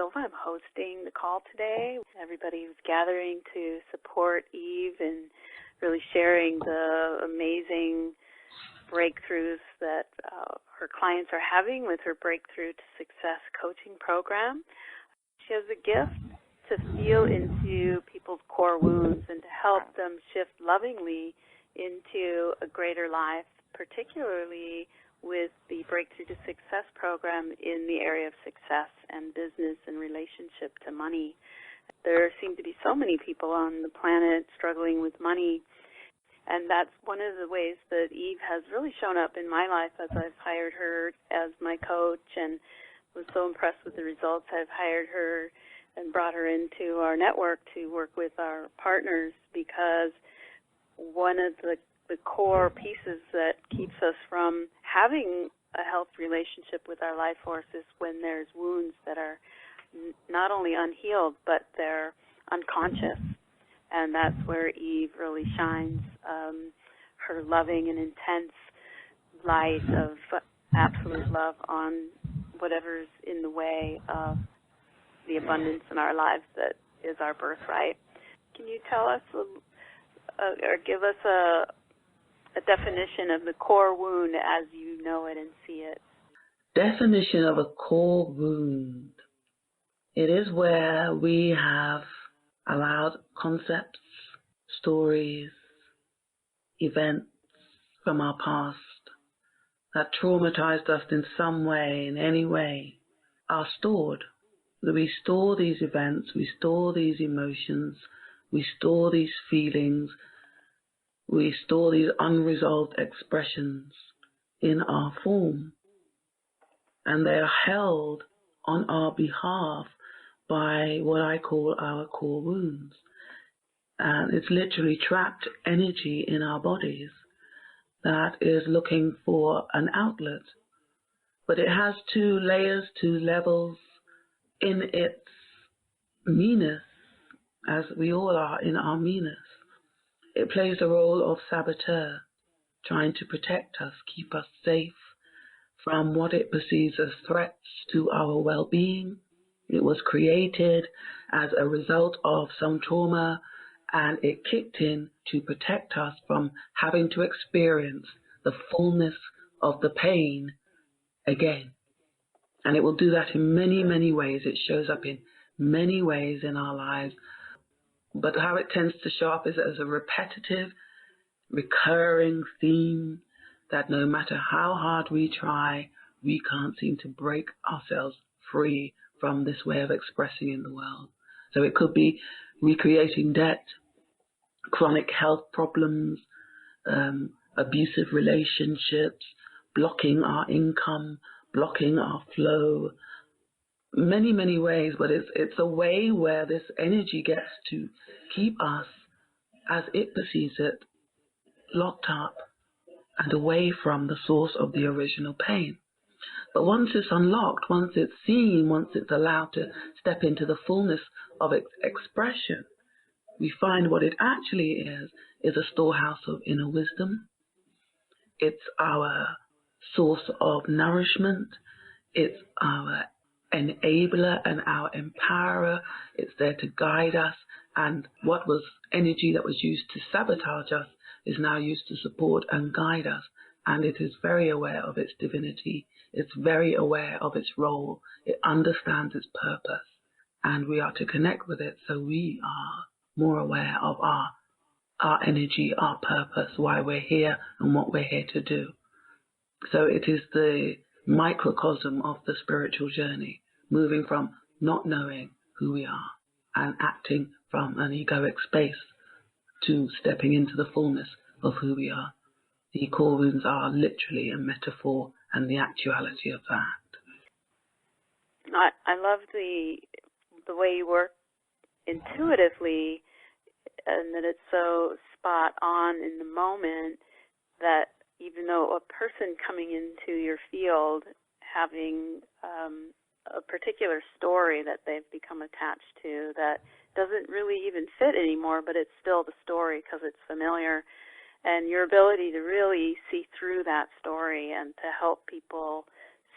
Silva. I'm hosting the call today. Everybody was gathering to support Eve and really sharing the amazing breakthroughs that her clients are having with her Breakthrough to Success coaching program. She has a gift to feel into people's core wounds and to help them shift lovingly into a greater life, particularly with the Breakthrough to Success program in the area of success and business and relationship to money. There seem to be so many people on the planet struggling with money, and that's one of the ways that Eve has really shown up in my life as I've hired her as my coach and was so impressed with the results. I've hired her and brought her into our network to work with our partners, because one of the core pieces that keeps us from having a healthy relationship with our life force is when there's wounds that are not only unhealed, but they're unconscious. And that's where Eve really shines, her loving and intense light of absolute love on whatever's in the way of the abundance in our lives that is our birthright. Can you tell us or give us a definition of the core wound as you know it and see it? Definition of a core wound. It is where we have allowed concepts, stories, events from our past that traumatized us in some way, in any way, are stored. We store these events, we store these emotions, we store these feelings, we store these unresolved expressions in our form. And they are held on our behalf by what I call our core wounds. And it's literally trapped energy in our bodies that is looking for an outlet. But it has two layers, two levels in its meanness, as we all are in our meanness. It plays the role of saboteur, trying to protect us, keep us safe from what it perceives as threats to our well-being. It was created as a result of some trauma, and it kicked in to protect us from having to experience the fullness of the pain again. And it will do that in many, many ways. It shows up in many ways in our lives. But how it tends to show up is as a repetitive, recurring theme that no matter how hard we try, we can't seem to break ourselves free from this way of expressing in the world. So it could be recreating debt, chronic health problems, abusive relationships, blocking our income, blocking our flow, many, many ways. But it's a way where this energy gets to keep us, as it perceives it, locked up and away from the source of the original pain. But once it's unlocked, once it's seen, once it's allowed to step into the fullness of its expression, we find what it actually is a storehouse of inner wisdom. It's our source of nourishment. It's our enabler and our empowerer. It's there to guide us. And what was energy that was used to sabotage us is now used to support and guide us. And it is very aware of its divinity. It's very aware of its role. It understands its purpose. And we are to connect with it so we are more aware of our energy, our purpose, why we're here and what we're here to do. So it is the microcosm of the spiritual journey, moving from not knowing who we are and acting from an egoic space to stepping into the fullness of who we are. The core wounds are literally a metaphor and the actuality of that. I love the way you work intuitively, and that it's so spot on in the moment, that even though a person coming into your field having a particular story that they've become attached to that doesn't really even fit anymore, but it's still the story because it's familiar, and your ability to really see through that story and to help people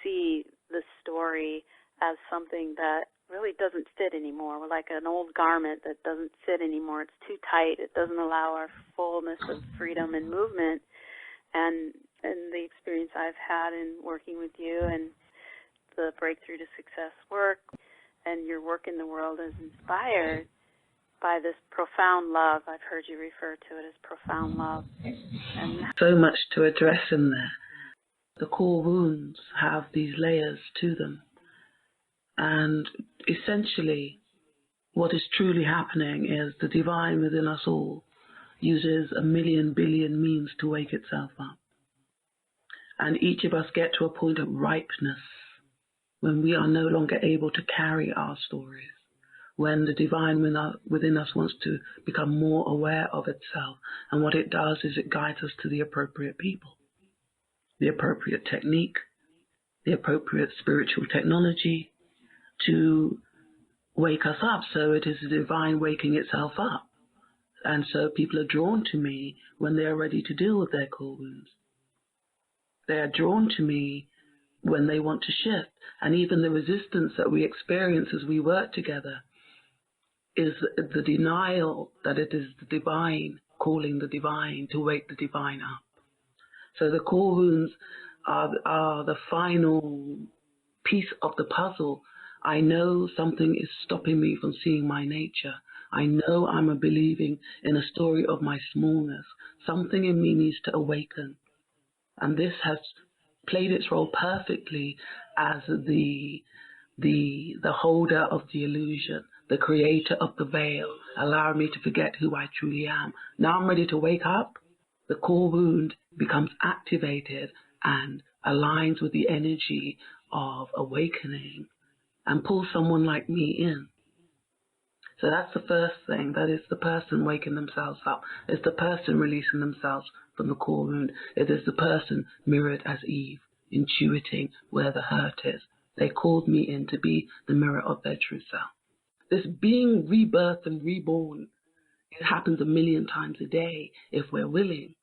see the story as something that really doesn't fit anymore. We're like an old garment that doesn't fit anymore. It's too tight. It doesn't allow our fullness of freedom and movement. And the experience I've had in working with you and the Breakthrough to Success work and your work in the world is inspired by this profound love. I've heard you refer to it as profound love. And so much to address in there. The core wounds have these layers to them. And essentially, what is truly happening is the divine within us all uses a million billion means to wake itself up. And each of us get to a point of ripeness when we are no longer able to carry our stories, when the divine within us wants to become more aware of itself. And what it does is it guides us to the appropriate people, the appropriate technique, the appropriate spiritual technology to wake us up. So it is the divine waking itself up. And so people are drawn to me when they are ready to deal with their core wounds. They are drawn to me when they want to shift. And even the resistance that we experience as we work together is the denial that it is the divine calling the divine to wake the divine up. So the core wounds are the final piece of the puzzle. I know something is stopping me from seeing my nature. I know I'm believing in a story of my smallness. Something in me needs to awaken. And this has played its role perfectly as the holder of the illusion, the creator of the veil, allowing me to forget who I truly am. Now I'm ready to wake up. The core wound becomes activated and aligns with the energy of awakening and pulls someone like me in. So that's the first thing. That is the person waking themselves up. It's the person releasing themselves from the core wound. It is the person mirrored as Eve, intuiting where the hurt is. They called me in to be the mirror of their true self. This being rebirthed and reborn, it happens a million times a day if we're willing.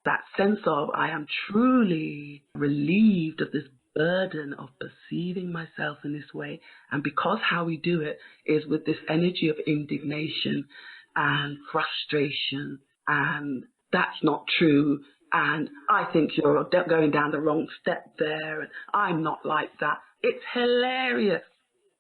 That sense of I am truly relieved of this burden of perceiving myself in this way. And because how we do it is with this energy of indignation and frustration and that's not true and I think you're going down the wrong step there and I'm not like that. It's hilarious.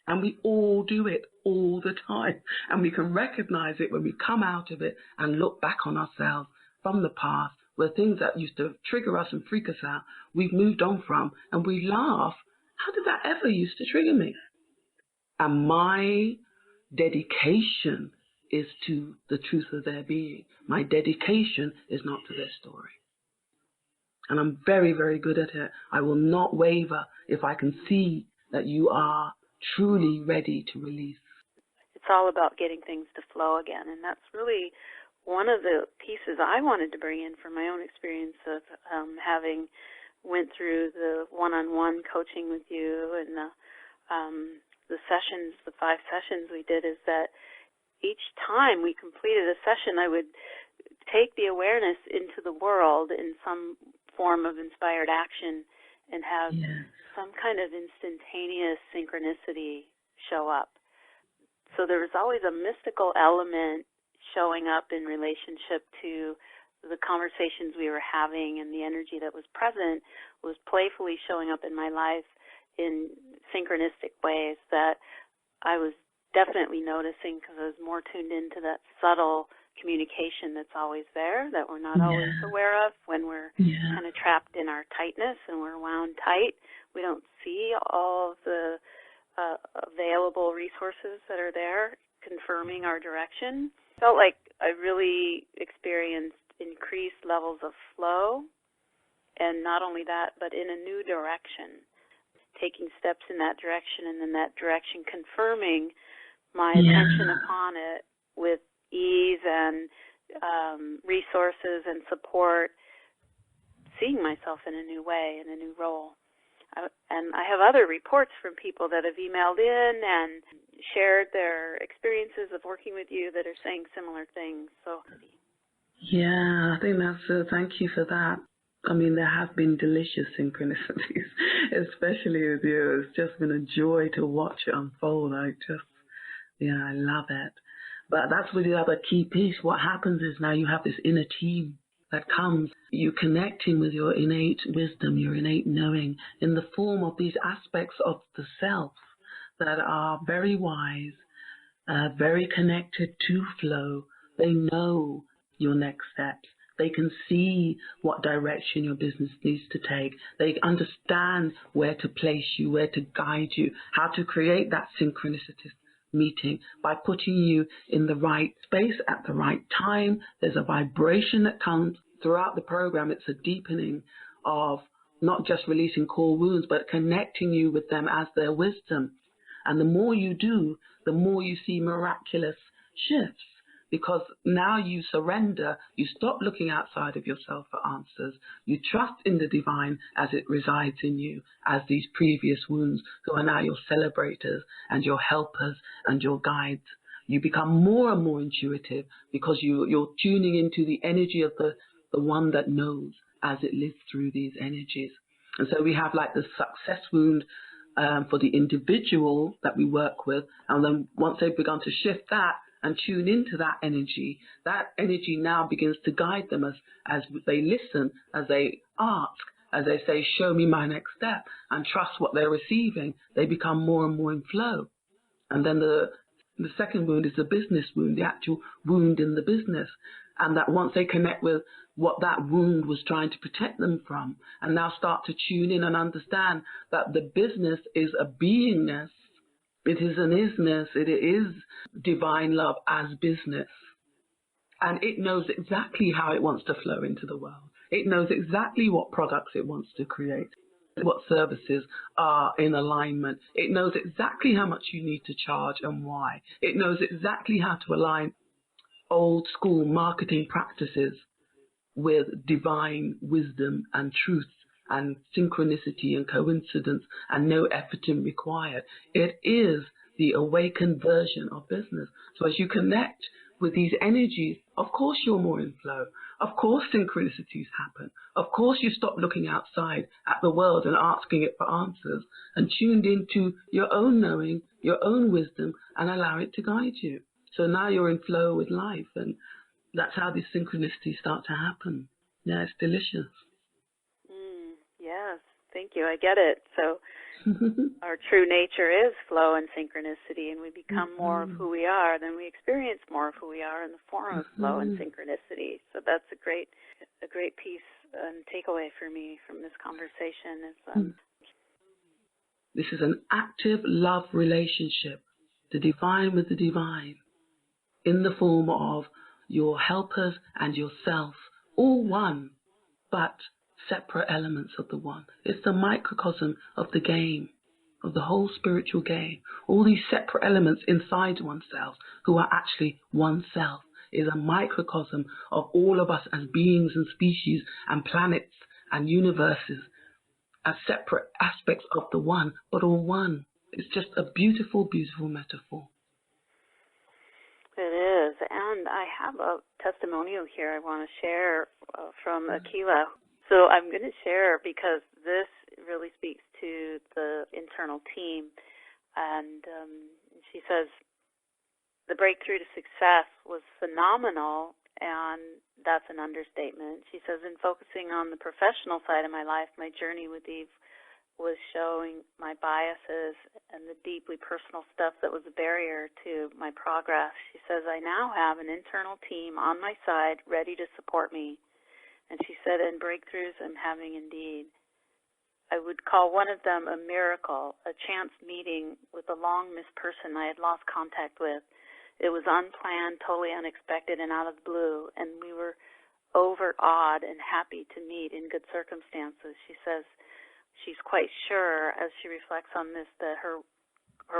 And we all do it all the time. And we can recognize it when we come out of it and look back on ourselves from the past, where things that used to trigger us and freak us out, we've moved on from, and we laugh. How did that ever used to trigger me? And my dedication is to the truth of their being. My dedication is not to their story. And I'm very, very good at it. I will not waver if I can see that you are truly ready to release. It's all about getting things to flow again, and that's really one of the pieces I wanted to bring in from my own experience of having went through the one-on-one coaching with you and the sessions, the 5 sessions we did, is that each time we completed a session, I would take the awareness into the world in some form of inspired action and have some kind of instantaneous synchronicity show up. So there was always a mystical element showing up in relationship to the conversations we were having, and the energy that was present was playfully showing up in my life in synchronistic ways that I was definitely noticing because I was more tuned into that subtle communication that's always there, that we're not always aware of when we're kind of trapped in our tightness and we're wound tight. We don't see all of the available resources that are there confirming our direction. Felt like I really experienced increased levels of flow, and not only that, but in a new direction, taking steps in that direction, and then that direction confirming my attention upon it with ease and resources and support, seeing myself in a new way, in a new role. And I have other reports from people that have emailed in and shared their experiences of working with you that are saying similar things. So, yeah, I think that's thank you for that. I mean, there have been delicious synchronicities, especially with you. It's just been a joy to watch it unfold. I love it. But that's really the other key piece. What happens is now you have this inner team that comes, you connecting with your innate wisdom, your innate knowing, in the form of these aspects of the self that are very wise, very connected to flow. They know your next steps. They can see what direction your business needs to take. They understand where to place you, where to guide you, how to create that synchronicity meeting by putting you in the right space at the right time. There's a vibration that comes throughout the program. It's a deepening of not just releasing core wounds, but connecting you with them as their wisdom. And the more you do, the more you see miraculous shifts, because now you surrender, you stop looking outside of yourself for answers, you trust in the divine as it resides in you, as these previous wounds who are now your celebrators and your helpers and your guides. You become more and more intuitive because you're tuning into the energy of the one that knows as it lives through these energies. And so we have like the success wound for the individual that we work with, and then once they've begun to shift that and tune into that energy now begins to guide them as they listen, as they ask, as they say, show me my next step, and trust what they're receiving. They become more and more in flow. And then the second wound is the business wound, the actual wound in the business. And that once they connect with what that wound was trying to protect them from, and now start to tune in and understand that the business is a beingness, it is an isness, it is divine love as business. And it knows exactly how it wants to flow into the world. It knows exactly what products it wants to create, what services are in alignment. It knows exactly how much you need to charge and why. It knows exactly how to align old school marketing practices with divine wisdom and truth and synchronicity and coincidence and no efforting required. It is the awakened version of business. So as you connect with these energies, of course you're more in flow. Of course synchronicities happen. Of course you stop looking outside at the world and asking it for answers and tuned into your own knowing, your own wisdom, and allow it to guide you. So now you're in flow with life, and that's how these synchronicities start to happen. Yeah, it's delicious. Yes, thank you. I get it. So our true nature is flow and synchronicity, and we become more of who we are, then we experience more of who we are in the form of flow and synchronicity. So that's a great piece and takeaway for me from this conversation. This is an active love relationship, the divine with the divine, in the form of your helpers and yourself, all one, but separate elements of the one. It's the microcosm of the game, of the whole spiritual game. All these separate elements inside oneself, who are actually oneself, is a microcosm of all of us as beings and species and planets and universes, as separate aspects of the one, but all one. It's just a beautiful, beautiful metaphor. It is, and I have a testimonial here I want to share from Akila. So I'm going to share because this really speaks to the internal team. And she says, the breakthrough to success was phenomenal, and that's an understatement. She says, in focusing on the professional side of my life, my journey with Eve was showing my biases and the deeply personal stuff that was a barrier to my progress. She says, I now have an internal team on my side ready to support me. And she said, in breakthroughs I'm having indeed. I would call one of them a miracle, a chance meeting with a long-missed person I had lost contact with. It was unplanned, totally unexpected, and out of the blue, and we were overawed and happy to meet in good circumstances. She says, she's quite sure, as she reflects on this, that her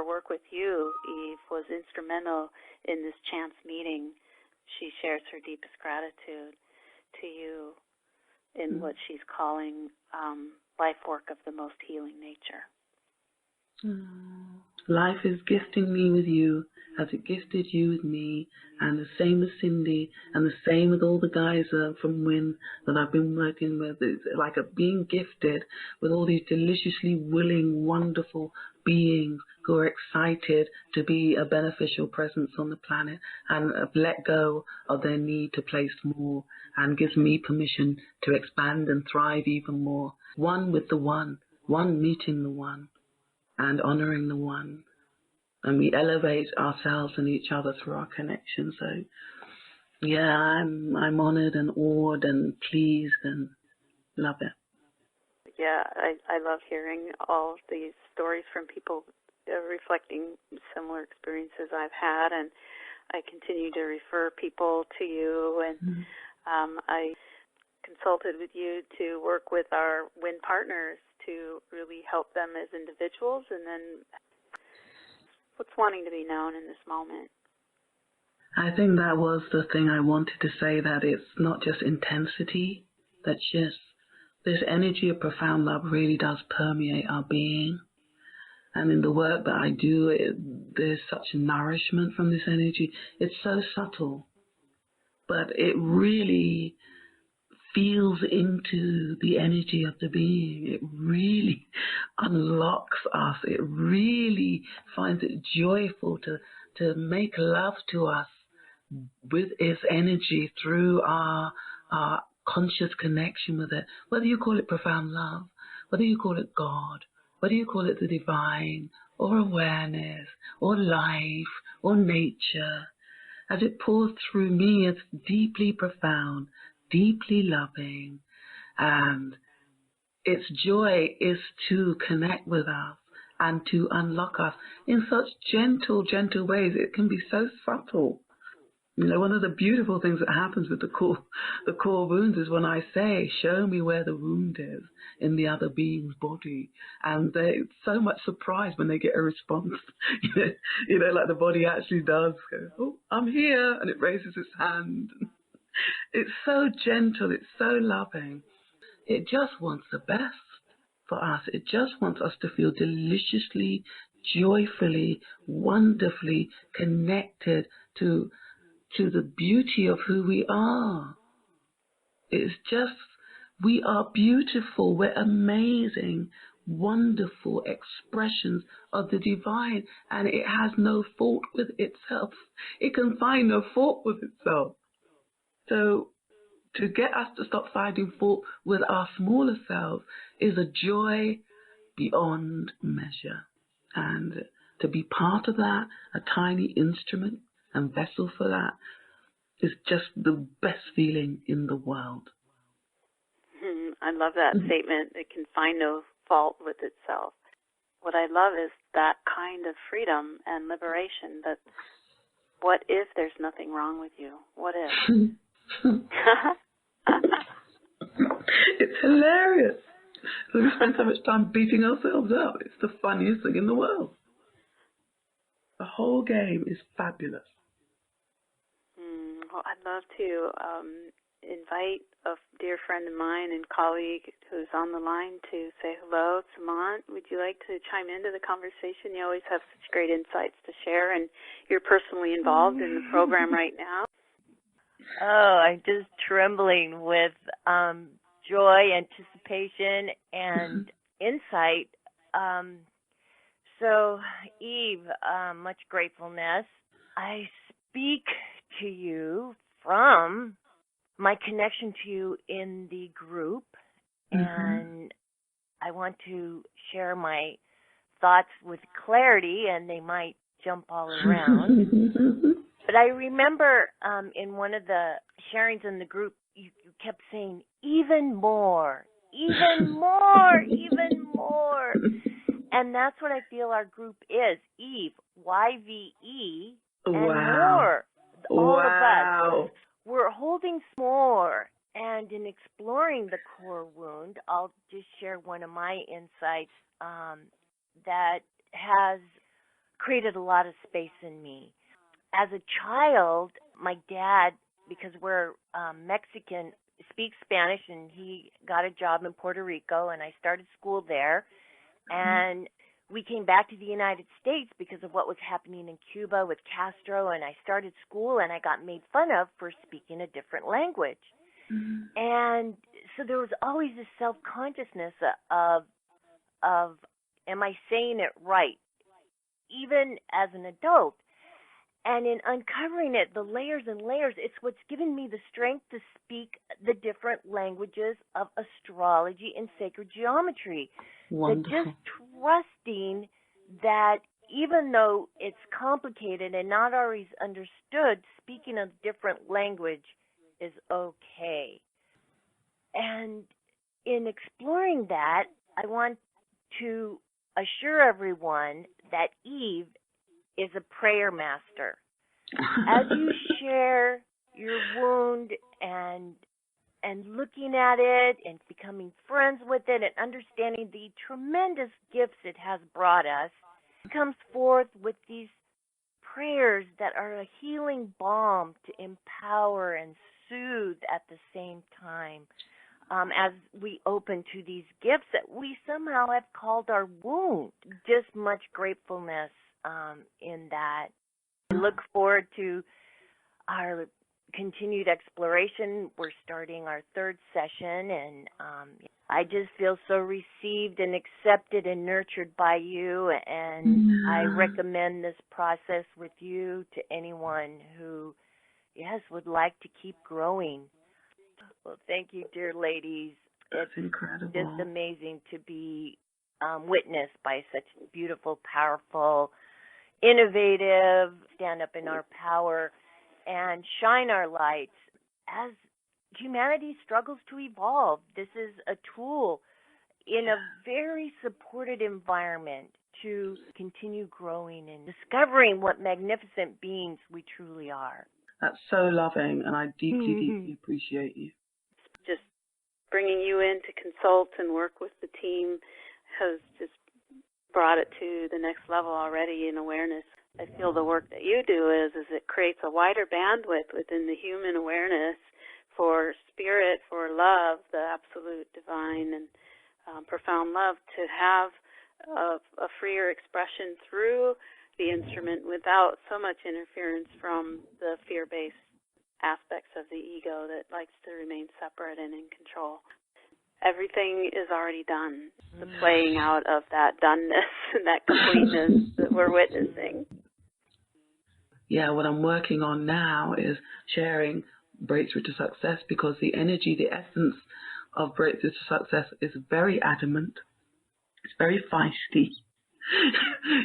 work with you, Eve, was instrumental in this chance meeting. She shares her deepest gratitude to you in what she's calling life work of the most healing nature. Life is gifting me with you as it gifted you with me, and the same with Cindy, and the same with all the guys from WIN that I've been working with. It's like being gifted with all these deliciously willing, wonderful beings who are excited to be a beneficial presence on the planet and have let go of their need to place more, and gives me permission to expand and thrive even more. One with the one meeting the one, and honoring the one. And we elevate ourselves and each other through our connection. So, yeah, I'm honored and awed and pleased and love it. Yeah, I love hearing all of these stories from people reflecting similar experiences I've had, and I continue to refer people to you, and I consulted with you to work with our WIN partners to really help them as individuals, and then what's wanting to be known in this moment. I think that was the thing I wanted to say, that it's not just intensity that shifts. This energy of profound love really does permeate our being. And in the work that I do, there's such nourishment from this energy. It's so subtle, but it really feels into the energy of the being. It really unlocks us. It really finds it joyful to make love to us with its energy through our conscious connection with it. Whether you call it profound love, whether you call it God, whether you call it the divine, or awareness, or life, or nature, as it pours through me, it's deeply profound, deeply loving, and its joy is to connect with us and to unlock us in such gentle, gentle ways. It can be so subtle. You know, one of the beautiful things that happens with the core wounds is when I say, show me where the wound is in the other being's body. And they're so much surprised when they get a response. you know, like the body actually does go, oh, I'm here. And it raises its hand. It's so gentle. It's so loving. It just wants the best for us. It just wants us to feel deliciously, joyfully, wonderfully connected to the beauty of who we are. It's just, we are beautiful. We're amazing, wonderful expressions of the divine, and it has no fault with itself. It can find no fault with itself. So to get us to stop finding fault with our smaller selves is a joy beyond measure. And to be part of that, a tiny instrument and vessel for that, is just the best feeling in the world. I love that statement. It can find no fault with itself. What I love is that kind of freedom and liberation. That what if there's nothing wrong with you? What if? It's hilarious. We spend so much time beating ourselves up. It's the funniest thing in the world. The whole game is fabulous. Well, I'd love to invite a dear friend of mine and colleague who's on the line to say hello. Samant, would you like to chime into the conversation? You always have such great insights to share, and you're personally involved in the program right now. Oh, I'm just trembling with joy, anticipation, and insight. So, Eve, much gratefulness. I speak to you from my connection to you in the group, and I want to share my thoughts with clarity, and they might jump all around. But I remember in one of the sharings in the group, you kept saying, even more, even more, even more. And that's what I feel our group is, Eve, YVE, and more. All of us. We're holding more. And in exploring the core wound, I'll just share one of my insights that has created a lot of space in me. As a child, my dad, because we're Mexican, speaks Spanish, and he got a job in Puerto Rico, and I started school there. And we came back to the United States because of what was happening in Cuba with Castro, and I started school and I got made fun of for speaking a different language. And so there was always this self-consciousness of am I saying it right, even as an adult? And in uncovering it, the layers and layers, it's what's given me the strength to speak the different languages of astrology and sacred geometry. Wonderful. That just trusting that even though it's complicated and not always understood, speaking a different language is okay. And in exploring that, I want to assure everyone that Eve is a prayer master. As you share your wound and looking at it and becoming friends with it and understanding the tremendous gifts it has brought us, it comes forth with these prayers that are a healing balm to empower and soothe at the same time. As we open to these gifts that we somehow have called our wound. Just much gratefulness in that. I look forward to our continued exploration. We're starting our third session, and I just feel so received and accepted and nurtured by you, and I recommend this process with you to anyone who, yes, would like to keep growing. Well, thank you, dear ladies. That's incredible. It's just amazing to be witnessed by such beautiful, powerful, innovative, stand up in our power and shine our lights as humanity struggles to evolve. This is a tool in a very supported environment to continue growing and discovering what magnificent beings we truly are. That's so loving, and I deeply, deeply appreciate you. Just bringing you in to consult and work with the team has just brought it to the next level already in awareness. I feel the work that you do is it creates a wider bandwidth within the human awareness for spirit, for love, the absolute divine and profound love, to have a freer expression through the instrument without so much interference from the fear-based aspects of the ego that likes to remain separate and in control. Everything is already done. The playing out of that doneness and that completeness that we're witnessing. Yeah, what I'm working on now is sharing Breakthrough to Success, because the energy, the essence of Breakthrough to Success is very adamant. It's very feisty.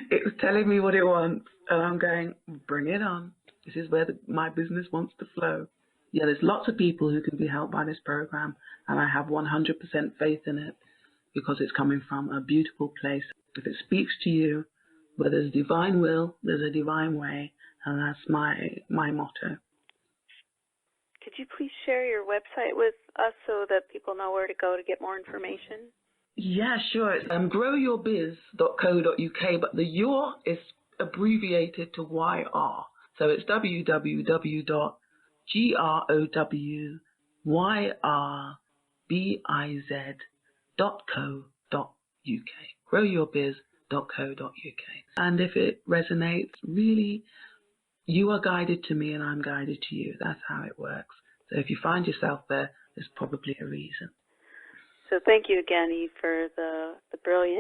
It's telling me what it wants, and I'm going, bring it on. This is where my business wants to flow. Yeah, there's lots of people who can be helped by this program, and I have 100% faith in it because it's coming from a beautiful place. If it speaks to you, where there's divine will, there's a divine way, and that's my motto. Could you please share your website with us so that people know where to go to get more information? Yeah, sure. It's growyourbiz.co.uk, but the your is abbreviated to YR. So it's www.growyourbiz.co.uk. growyourbiz.co.uk. And if it resonates, really, you are guided to me and I'm guided to you. That's how it works. So if you find yourself there, there's probably a reason. So thank you again, Eve, for the brilliant